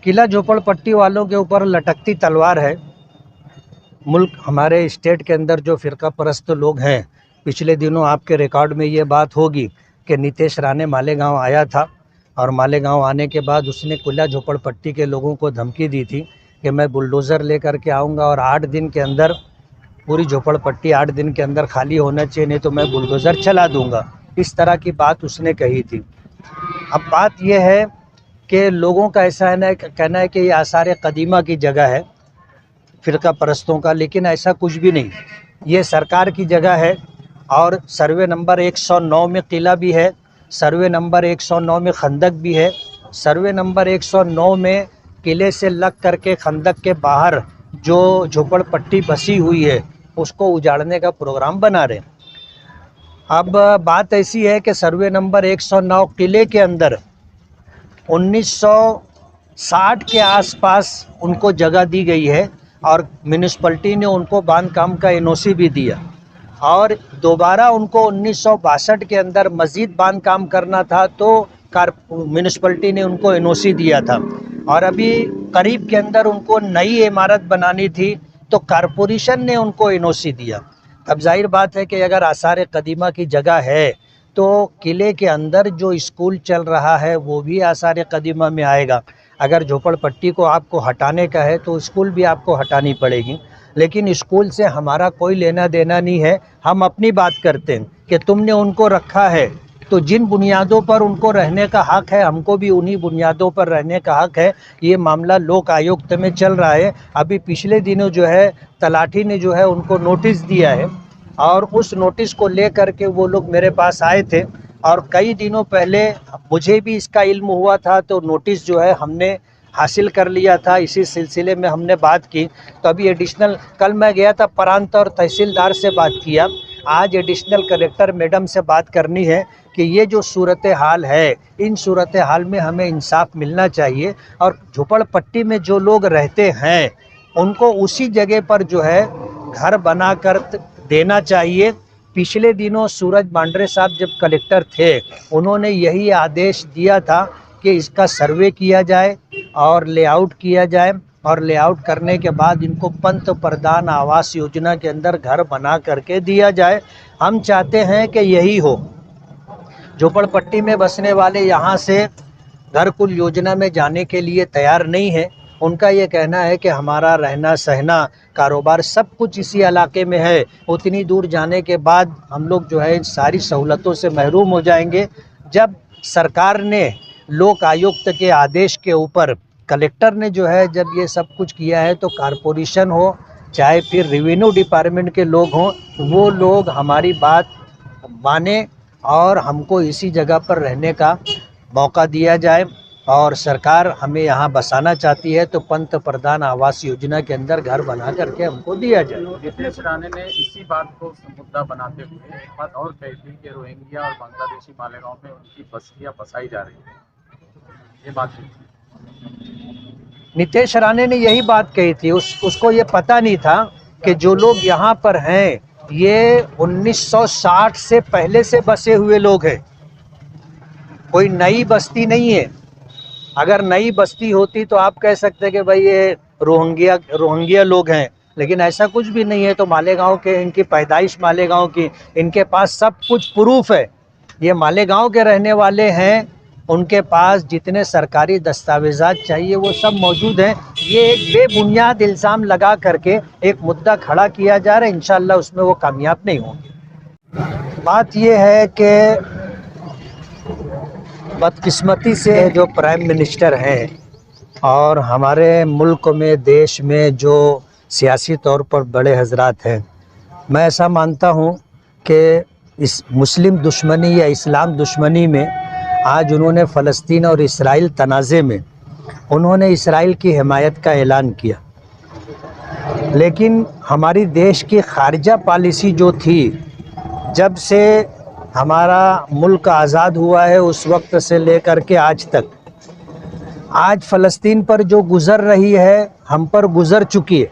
किला झोपड़पट्टी वालों के ऊपर लटकती तलवार है। मुल्क हमारे स्टेट के अंदर जो फ़िरका परस्त लोग हैं, पिछले दिनों आपके रिकॉर्ड में ये बात होगी कि नीतीश राणे मालेगांव आया था और मालेगांव आने के बाद उसने किला झोपड़पट्टी के लोगों को धमकी दी थी कि मैं बुलडोज़र लेकर के आऊँगा और 8 दिन के अंदर पूरी झोपड़पट्टी 8 दिन के अंदर खाली होना चाहिए, नहीं तो मैं बुलडोज़र चला दूँगा। इस तरह की बात उसने कही थी। अब बात यह है कि लोगों का ऐसा है ना, कहना है कि ये आसार कदीमा की जगह है फ़िरका परस्तों का, लेकिन ऐसा कुछ भी नहीं। ये सरकार की जगह है और सर्वे नंबर 109 में किला भी है, सर्वे नंबर 109 में खंदक भी है। सर्वे नंबर 109 में किले से लग करके खंदक के बाहर जो झोपड़पट्टी बसी हुई है उसको उजाड़ने का प्रोग्राम बना रहे। अब बात ऐसी है कि सर्वे नंबर 109 किले के अंदर 1960 के आसपास उनको जगह दी गई है और म्यूनिसिपैलिटी ने उनको बांधकाम का एनओसी भी दिया और दोबारा उनको 1962 के अंदर मज़ीद बांधकाम करना था तो म्यूनिसिपैलिटी ने उनको एनओसी दिया था और अभी करीब के अंदर उनको नई इमारत बनानी थी तो कारपोरेशन ने उनको एनओसी दिया। अब जाहिर बात है कि अगर आसार कदीमा की जगह है तो किले के अंदर जो स्कूल चल रहा है वो भी आसार कदीमा में आएगा। अगर झोपड़पट्टी को आपको हटाने का है तो स्कूल भी आपको हटानी पड़ेगी, लेकिन स्कूल से हमारा कोई लेना देना नहीं है। हम अपनी बात करते हैं कि तुमने उनको रखा है तो जिन बुनियादों पर उनको रहने का हक़ है हमको भी उन्हीं बुनियादों पर रहने का हक़ है। ये मामला लोक आयुक्त में चल रहा है। अभी पिछले दिनों जो है तलाठी ने जो है उनको नोटिस दिया है और उस नोटिस को ले करके वो लोग मेरे पास आए थे और कई दिनों पहले मुझे भी इसका इल्म हुआ था तो नोटिस जो है हमने हासिल कर लिया था। इसी सिलसिले में हमने बात की तो अभी एडिशनल कल मैं गया था प्रांत और तहसीलदार से बात किया, आज एडिशनल कलेक्टर मैडम से बात करनी है कि ये जो सूरत हाल है इन सूरत हाल में हमें इंसाफ मिलना चाहिए और झोपड़पट्टी में जो लोग रहते हैं उनको उसी जगह पर जो है घर बना कर देना चाहिए। पिछले दिनों सूरज मांडरे साहब जब कलेक्टर थे उन्होंने यही आदेश दिया था कि इसका सर्वे किया जाए और लेआउट किया जाए और लेआउट करने के बाद इनको पंत प्रधान आवास योजना के अंदर घर बना करके दिया जाए। हम चाहते हैं कि यही हो। झोपड़पट्टी में बसने वाले यहाँ से घरकुल योजना में जाने के लिए तैयार नहीं है। उनका ये कहना है कि हमारा रहना सहना कारोबार सब कुछ इसी इलाके में है, उतनी दूर जाने के बाद हम लोग जो है इन सारी सहूलतों से महरूम हो जाएंगे। जब सरकार ने लोक आयुक्त के आदेश के ऊपर कलेक्टर ने जो है जब ये सब कुछ किया है तो कारपोरेशन हो चाहे फिर रेवेन्यू डिपार्टमेंट के लोग हों वो लोग हमारी बात माने और हमको इसी जगह पर रहने का मौका दिया जाए और सरकार हमें यहाँ बसाना चाहती है तो पंत प्रधान आवास योजना के अंदर घर बना करके हमको दिया जाए। नीतीश राणे ने इसी बात को मुद्दा बनाते हुए एक बात और कही थी कि रोहिंग्या और बांग्लादेशी मालेगांव में उनकी बस्तियां बसाई जा रही है, ये बात नीतीश राणे ने यही बात कही थी। उसको ये पता नहीं था कि जो लोग यहाँ पर हैं ये 1960 से पहले से बसे हुए लोग हैं, कोई नई बस्ती नहीं है। अगर नई बस्ती होती तो आप कह सकते कि भाई ये रोहिंग्या लोग हैं, लेकिन ऐसा कुछ भी नहीं है। तो मालेगांव के इनकी पैदाइश मालेगांव की, इनके पास सब कुछ प्रूफ है, ये मालेगांव के रहने वाले हैं, उनके पास जितने सरकारी दस्तावेजात चाहिए वो सब मौजूद हैं। ये एक बेबुनियाद इल्ज़ाम लगा करके एक मुद्दा खड़ा किया जा रहा है, इंशाअल्लाह उसमें वो कामयाब नहीं होंगे। बात ये है कि बदकिस्मती से जो प्राइम मिनिस्टर हैं और हमारे मुल्क में देश में जो सियासी तौर पर बड़े हजरात हैं, मैं ऐसा मानता हूँ कि इस मुस्लिम दुश्मनी या इस्लाम दुश्मनी में आज उन्होंने फ़लस्तीन और इसराइल तनाज़े में उन्होंने इसराइल की हिमायत का ऐलान किया, लेकिन हमारी देश की खारजा पॉलिसी जो थी जब से हमारा मुल्क आज़ाद हुआ है उस वक्त से लेकर के आज तक, आज फ़लस्तीन पर जो गुज़र रही है हम पर गुज़र चुकी है।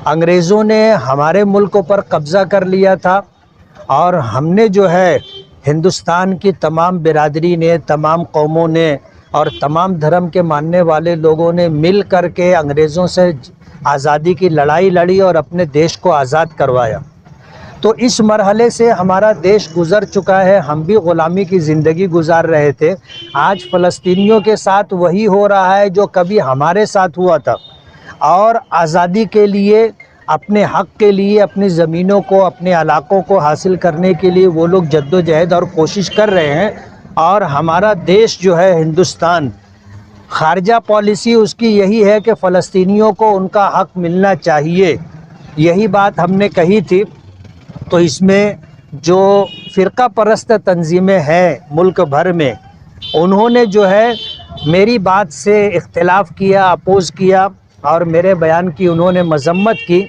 अंग्रेज़ों ने हमारे मुल्क पर कब्ज़ा कर लिया था और हमने जो है हिंदुस्तान की तमाम बिरादरी ने, तमाम कौमों ने اور تمام دھرم کے ماننے والے لوگوں نے مل کر کے انگریزوں سے آزادی کی لڑائی لڑی اور اپنے دیش کو آزاد کروایا۔ تو اس مرحلے سے ہمارا دیش گزر چکا ہے، ہم بھی غلامی کی زندگی گزار رہے تھے۔ آج فلسطینیوں کے ساتھ وہی ہو رہا ہے جو کبھی ہمارے ساتھ ہوا تھا، اور آزادی کے لیے، اپنے حق کے لیے، اپنی زمینوں کو، اپنے علاقوں کو حاصل کرنے کے لیے وہ لوگ جدوجہد اور کوشش کر رہے ہیں۔ اور ہمارا دیش جو ہے ہندوستان، خارجہ پالیسی اس کی یہی ہے کہ فلسطینیوں کو ان کا حق ملنا چاہیے، یہی بات ہم نے کہی تھی۔ تو اس میں جو فرقہ پرست تنظیمیں ہیں ملک بھر میں، انہوں نے جو ہے میری بات سے اختلاف کیا، اپوز کیا، اور میرے بیان کی انہوں نے مذمت کی۔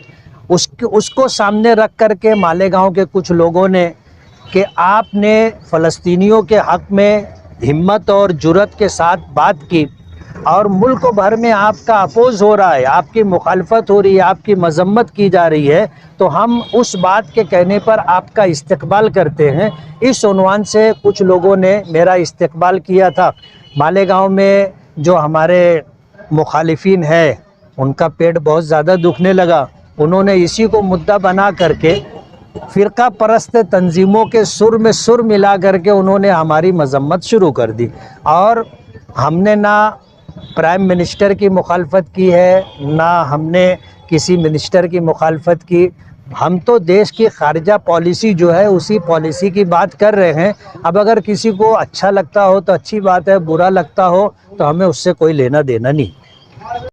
اس کو سامنے رکھ کر کے مالیگاؤں کے کچھ لوگوں نے کہ آپ نے فلسطینیوں کے حق میں ہمت اور جرأت کے ساتھ بات کی، اور ملک بھر میں آپ کا اپوز ہو رہا ہے، آپ کی مخالفت ہو رہی ہے، آپ کی مذمت کی جا رہی ہے، تو ہم اس بات کے کہنے پر آپ کا استقبال کرتے ہیں۔ اس عنوان سے کچھ لوگوں نے میرا استقبال کیا تھا۔ مالیگاؤں میں جو ہمارے مخالفین ہیں ان کا پیٹ بہت زیادہ دکھنے لگا، انہوں نے اسی کو مدعا بنا کر کے فرقہ پرست تنظیموں کے سر میں سر ملا کر کے انہوں نے ہماری مذمت شروع کر دی۔ اور ہم نے نہ پرائم منسٹر کی مخالفت کی ہے، نہ ہم نے کسی منسٹر کی مخالفت کی، ہم تو دیش کی خارجہ پالیسی جو ہے اسی پالیسی کی بات کر رہے ہیں۔ اب اگر کسی کو اچھا لگتا ہو تو اچھی بات ہے، برا لگتا ہو تو ہمیں اس سے کوئی لینا دینا نہیں۔